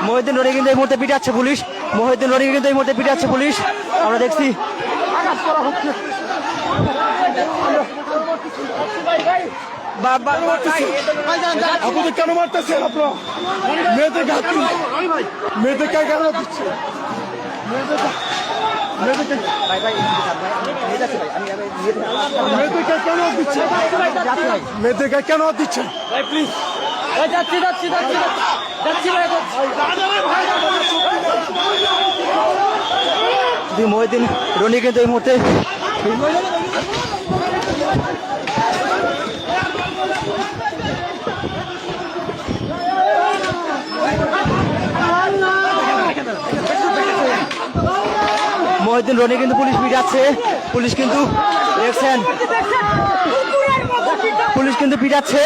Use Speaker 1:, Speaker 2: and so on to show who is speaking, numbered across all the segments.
Speaker 1: মহিউদ্দিন রনি কিন্তু এই মুহূর্তে পিটাচ্ছে পুলিশ। মহিউদ্দিন রনিকে কিন্তু এই মুহূর্তে পিটাচ্ছে পুলিশ, আমরা দেখছি।
Speaker 2: আপনাদের কেন মারতেছেন? আপনারা মেয়েদেরকে মেয়েদেরকে কেন দিচ্ছে? মেয়েদেরকে কেন দিচ্ছে? মেয়েদেরকে কেন দিচ্ছে?
Speaker 1: মহিউদ্দিন রনি কিন্তু এই মুহূর্তে মহিউদ্দিন রনি কিন্তু পুলিশ পিটাচ্ছে। পুলিশ কিন্তু দেখছেন, পুলিশ কিন্তু পিটাচ্ছে।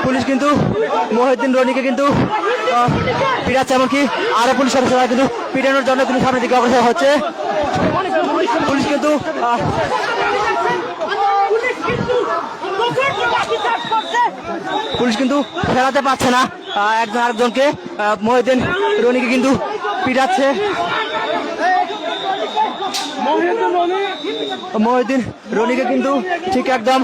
Speaker 1: পুলিশ কিন্তু মহিউদ্দিন রনিকে কিন্তু পিটাচ্ছে, এমনকি আরো পুলিশ সদস্যরা কিন্তু পিটানোর জন্য কিন্তু সামনের দিকে অগ্রসর হচ্ছে। পুলিশ কিন্তু পুলিশ কিন্তু ফেরাতে পারছে না একজন আরেকজনকে। মহিউদ্দিন রনিকে কিন্তু পিটাচ্ছে। মহিউদ্দিন রনিকে কিন্তু ঠিক একদম